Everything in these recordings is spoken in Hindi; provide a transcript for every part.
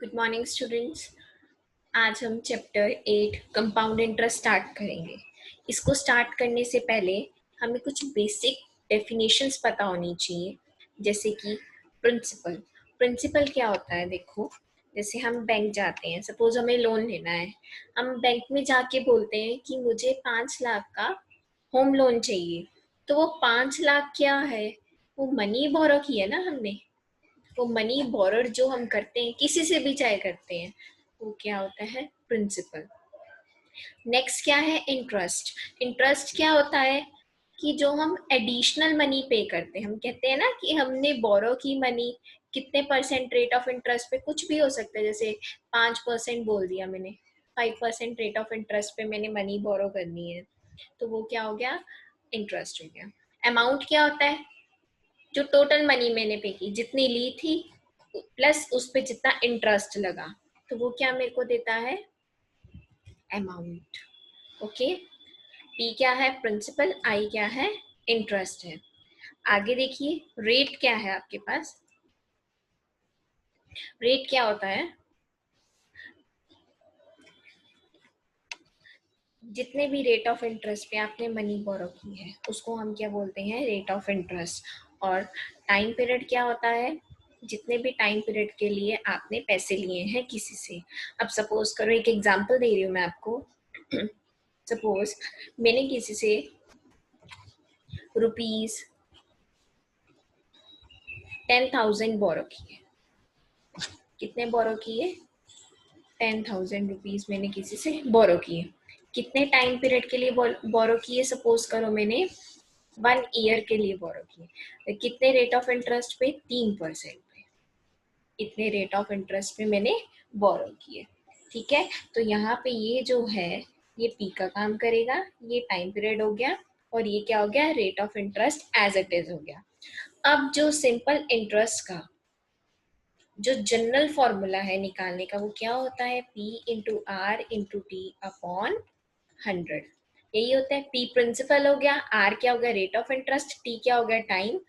Good morning students. आज हम चैप्टर 8 कंपाउंड इंटरेस्ट स्टार्ट करेंगे। इसको स्टार्ट करने से पहले हमें कुछ बेसिक डेफिनेशंस पता होनी चाहिए, जैसे कि प्रिंसिपल। प्रिंसिपल क्या होता है? देखो, जैसे हम बैंक जाते हैं, सपोज हमें लोन लेना है। हम बैंक में जाके बोलते हैं कि मुझे 5 लाख का होम लोन चाहिए। तो वो 5 लाख क्या है? वो मनी बोरो की है ना हमने। वो मनी बोरोड जो हम करते हैं, किसी से भी चाहे करते हैं, वो क्या होता है? प्रिंसिपल। नेक्स्ट क्या है? इंटरेस्ट। इंटरेस्ट क्या होता है? कि जो हम एडिशनल मनी पे करते हैं, हम कहते हैं ना कि हमने बोरो की मनी, कितने परसेंट रेट ऑफ इंटरेस्ट पे, कुछ भी हो सकता है, जैसे 5% बोल दिया मैंने, 5% रेट ऑफ इंटरेस्ट पे मैंने मनी बोरो करनी है, तो वो क्या हो गया? इंटरेस्ट हो गया। अमाउंट क्या होता है? जो टोटल मनी मैंने पे की, जितनी ली थी प्लस उस पे जितना इंटरेस्ट लगा, तो वो क्या मेरे को देता है? अमाउंट। ओके। पी क्या है? प्रिंसिपल। आई क्या है? इंटरेस्ट है। आगे देखिए, रेट क्या है आपके पास? रेट क्या होता है? जितने भी रेट ऑफ इंटरेस्ट पे आपने मनी बोरो की है, उसको हम क्या बोलते हैं? Rate of interest. और टाइम पीरियड क्या होता है? जितने भी टाइम पीरियड के लिए आपने पैसे लिए हैं किसी से। अब सपोज करो, एक एग्जांपल दे रही हूँ मैं आपको। सपोज मैंने किसी से रुपीज 10,000 बोरो किए। कितने बोरो किए? 10,000 रुपीज मैंने किसी से बोरो किए। कितने टाइम पीरियड के लिए बोरो किए? सपोज करो मैंने 1 ईयर के लिए बोरो किए। तो कितने रेट ऑफ इंटरेस्ट पे? 3% पे। इतने रेट ऑफ इंटरेस्ट पे मैंने बोरो किए। ठीक है, तो यहाँ पे ये जो है, ये पी का काम करेगा, ये टाइम पीरियड हो गया, और ये क्या हो गया? Rate of interest as it is हो गया। अब जो सिंपल इंटरेस्ट का जो जनरल फॉर्मूला है निकालने का, वो क्या होता है? P into R into T upon 100। यही होता है। पी प्रिंसिपल हो गया, आर क्या हो गया? रेट ऑफ इंटरेस्ट, टी क्या हो गया? टाइम।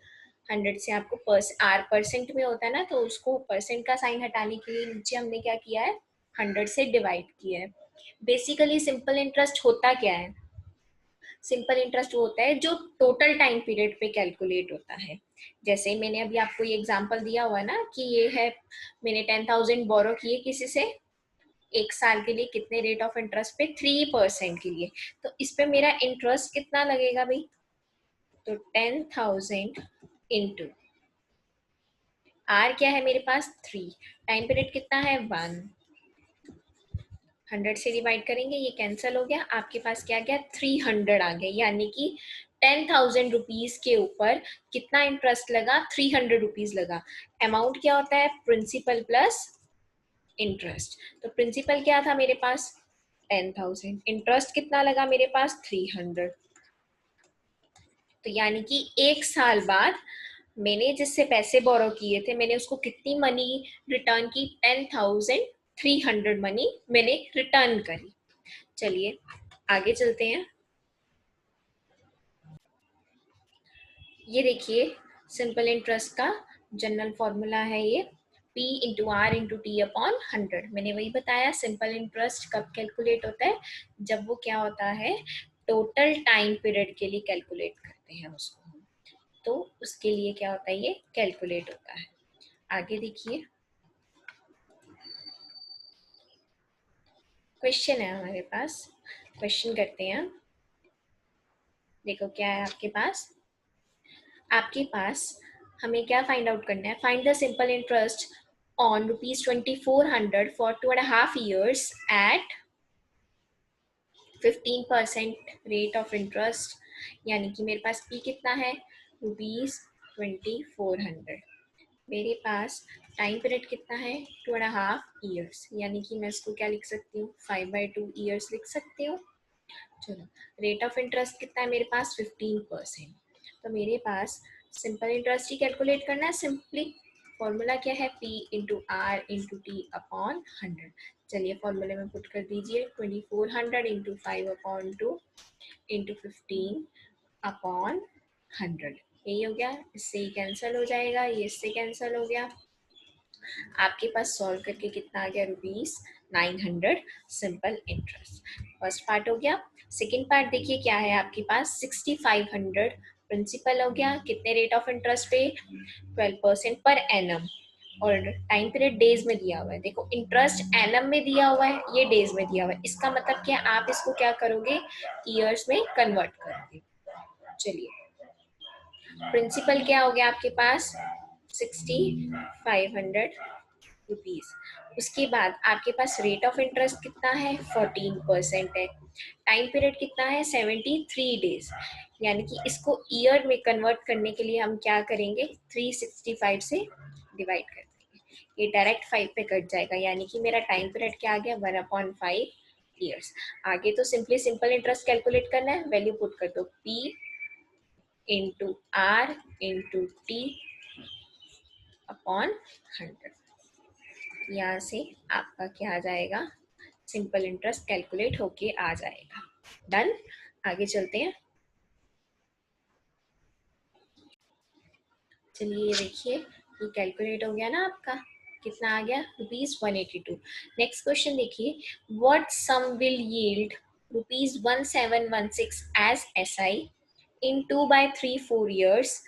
100 से आपको आर परसेंट में होता है ना, तो उसको परसेंट का साइन हटाने के लिए नीचे हमने क्या किया है? 100 से डिवाइड किया है। बेसिकली सिंपल इंटरेस्ट होता क्या है? सिंपल इंटरेस्ट वो होता है जो टोटल टाइम पीरियड पे कैलकुलेट होता है। जैसे मैंने अभी आपको ये एग्जांपल दिया हुआ ना कि ये है, मैंने 10,000 बोरो किए किसी से 1 साल के लिए। कितने रेट ऑफ इंटरेस्ट पे? 3% के लिए। तो इस पे मेरा इंटरेस्ट कितना लगेगा भाई? तो 10,000 इंटू आर क्या है मेरे पास? 3। टाइम पीरियड कितना है? 1। 100 से डिवाइड करेंगे, ये कैंसिल हो गया, आपके पास क्या गया? 300 आ गया। यानी कि 10,000 रुपीज के ऊपर कितना इंटरेस्ट लगा? 300 रुपीज लगा। अमाउंट क्या होता है? Principal plus interest. तो प्रिंसिपल क्या था मेरे पास? 10,000। इंटरेस्ट कितना लगा मेरे पास? 300। तो यानी कि 1 साल बाद मैंने जिससे पैसे बोरो किए थे, मैंने उसको कितनी मनी रिटर्न की? 10,300 मनी मैंने रिटर्न करी। चलिए आगे चलते हैं। ये देखिए, सिंपल इंटरेस्ट का जनरल फॉर्मूला है ये, P into R into T upon 100। मैंने वही बताया, सिंपल इंटरेस्ट कब कैलकुलेट होता है? जब वो क्या होता है? टोटल टाइम पीरियड के लिए कैलकुलेट करते हैं उसको हम। तो उसके लिए क्या होता है? ये कैलकुलेट होता है। आगे देखिए, क्वेश्चन है हमारे पास। क्वेश्चन करते हैं। देखो क्या है आपके पास। आपके पास हमें क्या फाइंड आउट करना है? Find the simple interest on ₹2400 for 2.5 years at 15% rate of interest. यानी कि मेरे पास पी कितना है? ₹2400। मेरे पास टाइम पीरियड कितना है? 2.5 years। यानी कि मैं इसको क्या लिख सकती हूँ? 5/2 years लिख सकती हूँ। चलो, रेट ऑफ इंटरेस्ट कितना है मेरे पास? 15%। तो मेरे पास सिंपल इंटरेस्ट ही कैलकुलेट करना है सिंपली। फॉर्मूला क्या है? P into R into T upon 100। चलिए फॉर्मूले में पुट कर दीजिए। 2400 इंटू 5/2 इंटू 15 अपॉन 100। यही हो गया, इससे ही कैंसिल हो जाएगा, ये इससे कैंसिल हो गया। आपके पास सॉल्व करके कितना आ गया, ₹900 सिंपल इंटरेस्ट। फर्स्ट पार्ट हो गया। सेकेंड पार्ट देखिए क्या है आपके पास, 6500 प्रिंसिपल हो गया, कितने रेट ऑफ इंटरेस्ट पे, 12% पर एनम, और टाइम पीरियड डेज में दिया हुआ है। देखो इंटरेस्ट एनम में दिया हुआ है, ये डेज में दिया हुआ है, इसका मतलब क्या, आप इसको क्या करोगे, ईयर्स में कन्वर्ट करोगे। चलिए प्रिंसिपल क्या हो गया आपके पास, 6500 रुपीज। उसके बाद आपके पास रेट ऑफ इंटरेस्ट कितना है, 14% है। टाइम पीरियड कितना है, 73 डेज। यानी कि इसको ईयर में कन्वर्ट करने के लिए हम क्या करेंगे, 365 से डिवाइड कर देंगे, ये डायरेक्ट 5 पे कट जाएगा, यानी कि मेरा टाइम पीरियड क्या आ गया, 1/5 ईयर्स। आगे तो सिंपली सिंपल इंटरेस्ट कैलकुलेट करना है, वैल्यू पुट कर दो, P into R into T upon 100। यहाँ से आपका क्या आ जाएगा, सिंपल इंटरेस्ट कैलकुलेट होके आ जाएगा। डन, आगे चलते हैं। चलिए ये देखिए, ये कैलकुलेट हो गया ना आपका, कितना आ गया, ₹182। नेक्स्ट क्वेश्चन देखिए, what sum will yield ₹1716 as SI in 2/3 4 years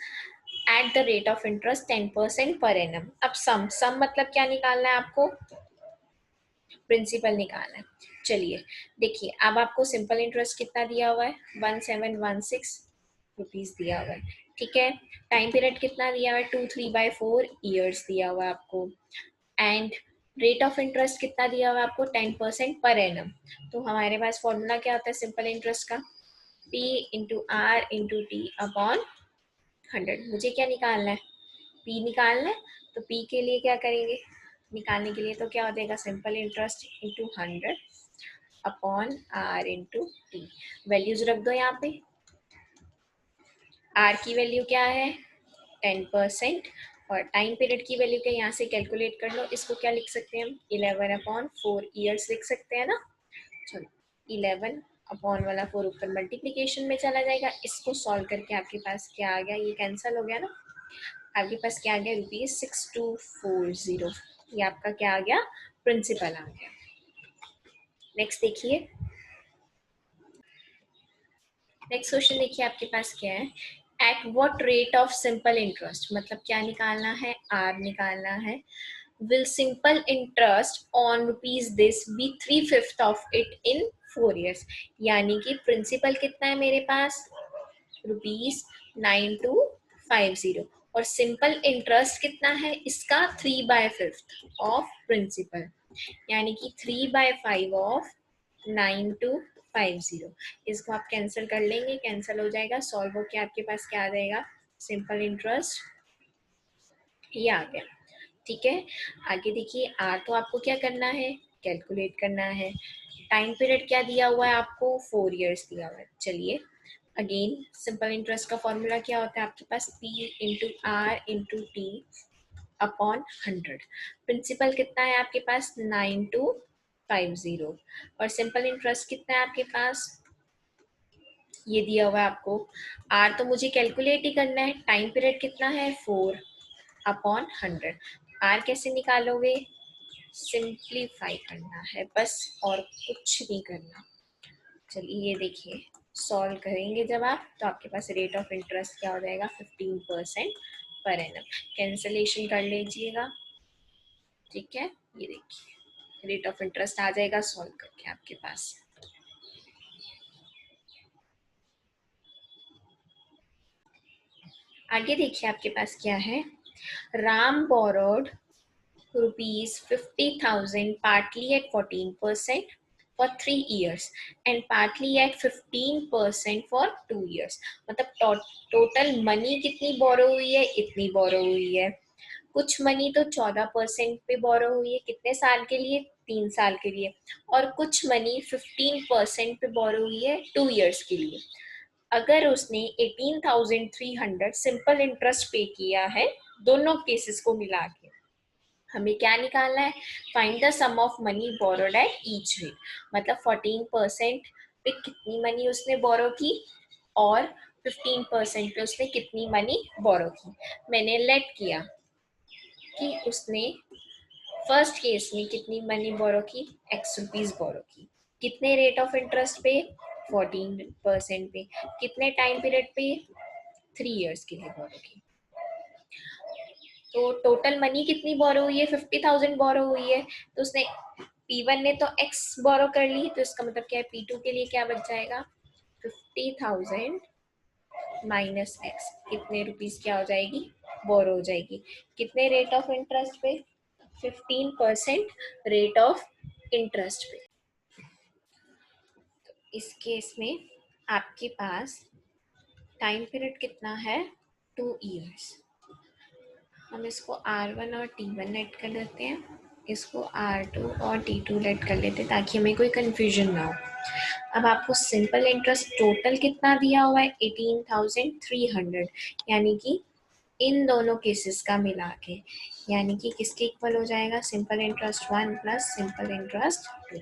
at the rate of interest 10% per annum। अब सम मतलब क्या निकालना है आपको, प्रिंसिपल निकालना है। चलिए देखिए, अब आपको सिंपल इंटरेस्ट कितना दिया हुआ है, 1716 रुपीज दिया हुआ है, ठीक है। टाइम पीरियड कितना दिया हुआ है, 2/3/4 ईयर्स दिया हुआ है आपको। एंड रेट ऑफ इंटरेस्ट कितना दिया हुआ है आपको, 10% पर एनम। तो हमारे पास फॉर्मूला क्या होता है सिंपल इंटरेस्ट का, P into R into T upon 100। मुझे क्या निकालना है, P निकालना है, तो P के लिए क्या करेंगे, निकालने के लिए तो क्या हो जाएगा, simple interest into 100 upon R into T. Values रख दो यहाँ पे, आर की वैल्यू क्या है 10%, और टाइम पीरियड की वैल्यू क्या, यहाँ से कैलकुलेट कर लो, इसको क्या लिख सकते हैं हम, 11/4 ईयर्स लिख सकते हैं ना। चलो 11 अपॉन वाला 4 ऊपर मल्टीप्लीकेशन में चला जाएगा, इसको सॉल्व करके आपके पास क्या आ गया, ये कैंसिल हो गया ना, आपके पास क्या आ गया, ₹6240। ये आपका क्या आ गया, प्रिंसिपल आ गया। नेक्स्ट देखिए, नेक्स्ट क्वेश्चन देखिए आपके पास क्या है, at what rate of simple interest, मतलब क्या निकालना है, आर निकालना है, will simple interest on rupees this be 3/5 of it in 4 years. यानी कि प्रिंसिपल कितना है मेरे पास, ₹9250, और सिंपल इंटरेस्ट कितना है इसका, 3/5 ऑफ प्रिंसिपल, यानी कि 3/5 ऑफ 9250। इसको आप कैंसिल कर लेंगे, कैंसिल हो जाएगा, सॉल्व होके आपके पास क्या आ जाएगा, सिंपल इंटरेस्ट, ये आ गया, ठीक है। आगे देखिए, आर तो आपको क्या करना है, कैलकुलेट करना है। टाइम पीरियड क्या दिया हुआ है आपको, 4 ईयर्स दिया हुआ है। चलिए अगेन, सिंपल इंटरेस्ट का फॉर्मूला क्या होता है आपके पास, P into R into T upon 100। Principal कितना है आपके पास, 9250, और सिंपल इंटरेस्ट कितना है आपके पास, ये दिया हुआ है आपको। आर तो मुझे कैलकुलेट ही करना है, टाइम पीरियड कितना है, 4 अपॉन 100। आर कैसे निकालोगे, सिंप्लीफाई करना है बस, और कुछ नहीं करना। चलिए ये देखिए, सॉल्व करेंगे जब आप, तो आपके पास रेट ऑफ इंटरेस्ट क्या हो जाएगा, 15% पर एनम। कैंसलेशन कर लीजिएगा, ठीक है। ये देखिए रेट ऑफ इंटरेस्ट आ जाएगा सॉल्व करके आपके पास। आगे देखिए आपके पास क्या है, Ram borrowed ₹50,000 partly at 14% for 3 years and partly at 15% for 2 years। मतलब टोटल मनी कितनी बोरो हुई है, इतनी बोरो हुई है। कुछ मनी तो 14% पे बोरो हुई है, कितने साल के लिए, 3 साल के लिए, और कुछ मनी 15% पे बोरो हुई है 2 ईयर्स के लिए। अगर उसने 18,300 सिंपल इंटरेस्ट पे किया है दोनों केसेस को मिला के, हमें क्या निकालना है, find the sum of money borrowed at each rate. मतलब 14% पे कितनी मनी उसने बोरो की, और 15% पे उसने कितनी मनी बोरो की। मैंने लेट किया कि उसने फर्स्ट केस में कितनी मनी बोरो की, एक्स रुपीज बोरो की, कितने रेट ऑफ इंटरेस्ट पे, 14% पे, कितने टाइम पीरियड पे, 3 इयर्स के लिए बोरो की। तो टोटल मनी कितनी बोरो हुई है, 50,000 बोरो हुई है। तो उसने P1 ने तो x बोरो कर ली, तो इसका मतलब क्या है, P2 के लिए क्या बच जाएगा, 50,000 माइनस एक्स, कितने रुपीज क्या हो जाएगी, बोरो हो जाएगी। कितने रेट ऑफ इंटरेस्ट पे, 15% रेट ऑफ इंटरेस्ट पे। तो इस केस में आपके पास टाइम पीरियड कितना है, 2 इयर्स। हम इसको R1 और T1 लेट कर लेते हैं, इसको R2 और T2 लेट कर लेते हैं, ताकि हमें कोई कंफ्यूजन ना हो। अब आपको सिंपल इंटरेस्ट टोटल कितना दिया हुआ है, 18,300, यानी कि इन दोनों केसेस का मिला के, यानी कि किसके इक्वल हो जाएगा, simple interest 1 plus simple interest 2,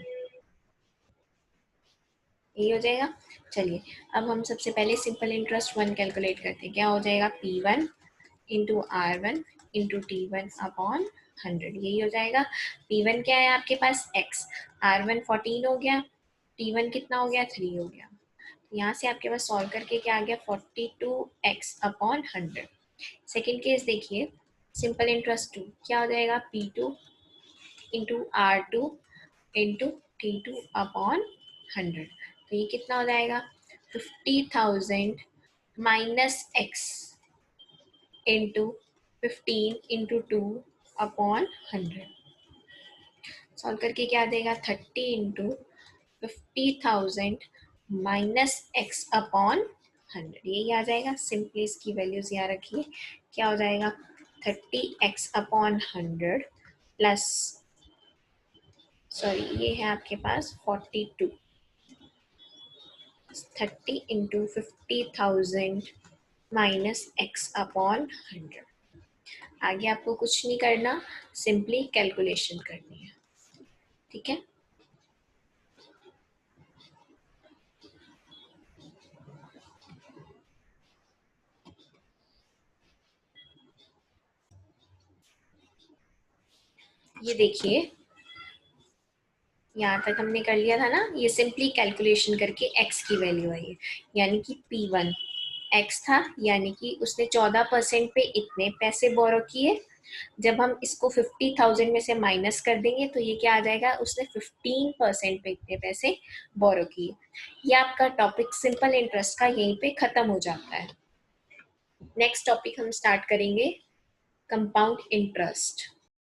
यही हो जाएगा। चलिए अब हम सबसे पहले सिंपल इंटरेस्ट 1 कैलकुलेट करते हैं। क्या हो जाएगा, P1 into R1 into T1 upon 100, यही हो जाएगा। P1 क्या है आपके पास, x, R1 14 हो गया, T1 कितना हो गया, 3 हो गया। यहाँ से आपके पास सॉल्व करके क्या आ गया, 42x अपॉन 100। सेकेंड केस देखिए, सिंपल इंटरेस्ट 2, क्या हो जाएगा, P2 into R2 into T2 upon 100। तो ये कितना हो जाएगा, 50,000 minus x into 15 into 2 upon 100। Solve करके क्या देगा, 30 इंटू 50,000 माइनस एक्स अपॉन 100, यही आ जाएगा। सिंपली इसकी वैल्यूज यहाँ रखिए, क्या हो जाएगा, 30x अपॉन 100 प्लस, सॉरी ये है आपके पास 42, 30 इंटू 50,000 माइनस एक्स अपॉन 100। आगे आपको कुछ नहीं करना, सिंपली कैलकुलेशन करनी है, ठीक है। ये देखिए, यहाँ तक हमने कर लिया था ना, ये सिंपली कैलकुलेशन करके x की वैल्यू आई है, यानी कि P1 x था, यानी कि उसने 14% पे इतने पैसे बोरो किए। जब हम इसको 50,000 में से माइनस कर देंगे तो ये क्या आ जाएगा, उसने 15% पे इतने पैसे बोरो किए। ये आपका टॉपिक सिंपल इंटरेस्ट का यहीं पे खत्म हो जाता है। नेक्स्ट टॉपिक हम स्टार्ट करेंगे, कंपाउंड इंटरेस्ट।